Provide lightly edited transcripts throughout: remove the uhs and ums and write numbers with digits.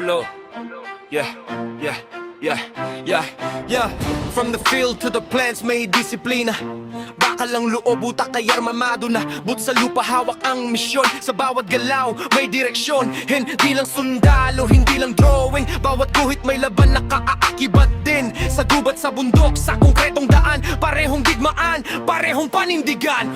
Lolo. Yeah, yeah, yeah, yeah, yeah. From the field to the plants, may disiplina. Bakal lang loob, utak kay armamado na. But sa lupa hawak ang misyon. Sa bawat galaw, may direksyon. Hindi lang sundalo, hindi lang drawing. Bawat guhit may laban na kaaakibat din. Sa gubat, sa bundok, sa konkretong daan. Parehong digmaan, parehong panindigan.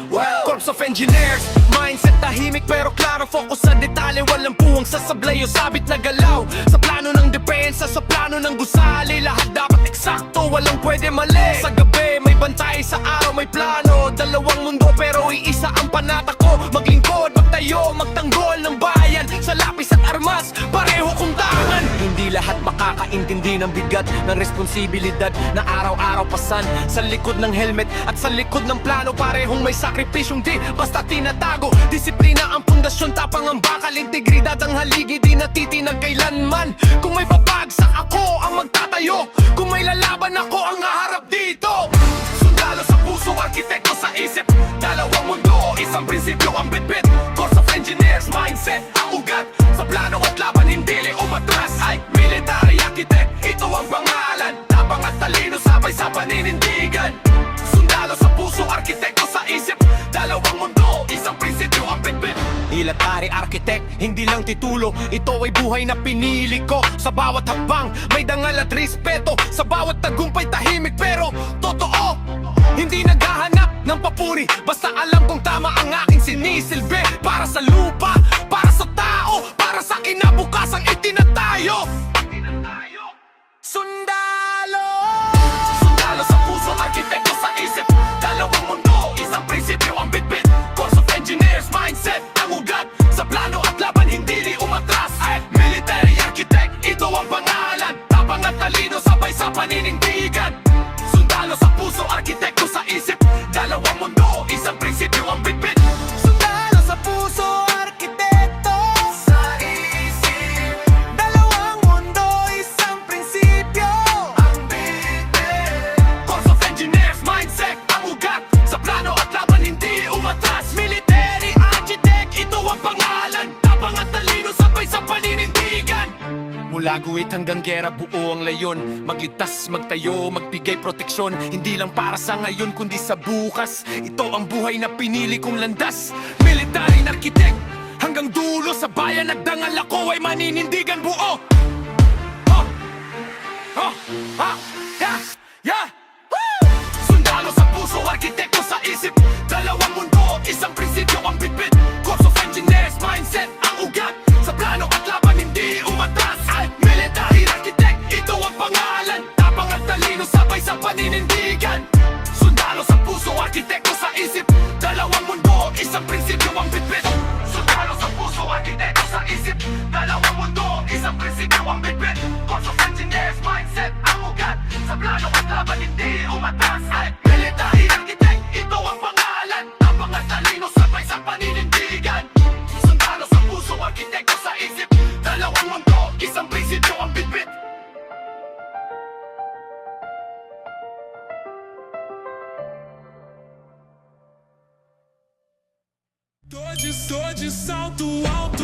Corps of Engineers, mindset tahimik pero klaro. Focus sa detalye, walang puwang sasablay o sabit na galaw. Sa plano ng depensa, sa plano ng gusali. Lahat dapat eksakto, walang pwede mali. Sa gabi, may bantay, sa araw may plano. Dalawang mundo pero iisa ang panata ko. Maglingkod, magtayo, magtanggol ng bayan. Sa lapis at armas, pareho kong tangan. Hindi lahat makakaintindi ng bigat ng responsibilidad na araw-araw pasan. Sa likod ng helmet at sa likod ng plano, parehong may sakripisyong di basta tinatago. Disiplina ang pundasyon, tapang ang bakal. Integridad ang haligi, di natitinag kailanman. Kung may babagsak ako ang magtatayo. Kung may lalaban ako ang haharap dito. Sundalo sa puso, arkitekto sa isip. Dalawang mundo, isang prinsipyo ang bitbit. Corps of Engineers, mindset ang ugat. Sa plano at laban, hindi umatras. Ay, military architect, ito ang pangalan. Tapang at talino, sabay sa paninindigan. Sundalo sa puso, arkitekto sa isip. Dalawang mundo, isang prinsipyo ang bitbit. Military architect, hindi lang titulo. Ito ay buhay na pinili ko. Sa bawat hakbang, may dangal at respeto. Sa bawat tagumpay, tahimik pero totoo. Hindi naghahanap ng papuri, basta alam kong tama ang aking sinisilbi. Para sa lupa, para sa tao, para sa kinabukasang itinatayo. Sundalo! Sundalo sa puso, arkitekto sa isip. Dalawang mundo, isang prinsipyo ang bitbit. Corps of Engineers, mindset ang ugat. Sa plano at laban, hindi umatras. Ay, military architect, ito ang pangalan. Tapang at talino, sabay sa paninindigan. Sundalo sa puso, arkitekto sa isip. Dalawang mundo, isang prinsipyo ang bitbit. Sundalo sa puso, arkitekto sa isip. Dalawang mundo, isang prinsipyo ang bitbit. Corps of Engineers, mindset ang ugat. Sa plano at laban, hindi umatras. Military architect, ito ang pangalan. Tapang at talino, sabay sa paninindigan. Mula guhit hanggang gera, buo ang layon. Magligtas, magtayo, magbigay proteksyon. Hindi lang para sa ngayon, kundi sa bukas. Ito ang buhay na pinili kong landas. Military architect, hanggang dulo sa bayan nagdangal ako ay maninindigan buo. Yeah, yeah. Sundalo sa puso, arkitekto sa isip. Dalawang mundo, isang prinsipyo ang bitbit. Corps of Engineers, mindset ang ugat. Sa plano at laban, hindi umatras. Military architect, ito ang pangalan. Tapang at talino, sabay sa paninindigan. Sundalo sa puso, arkitekto sa isip. Dalawang mundo, isang prinsipyo ang bitbit. Sundalo sa puso, arkitekto sa isip. Dalawang mundo, isang prinsipyo ang bitbit. Corps of Engineers, mindset ang ugat. Sa plano at laban, hindi umatras. Military architect, ito ang pangalan. Tapang at talino, sabay sa paninindigan. Sundalo sa puso, arkitekto sa isip. Dalawang mundo, isang prinsipyo ang bitbit. Tô de salto alto.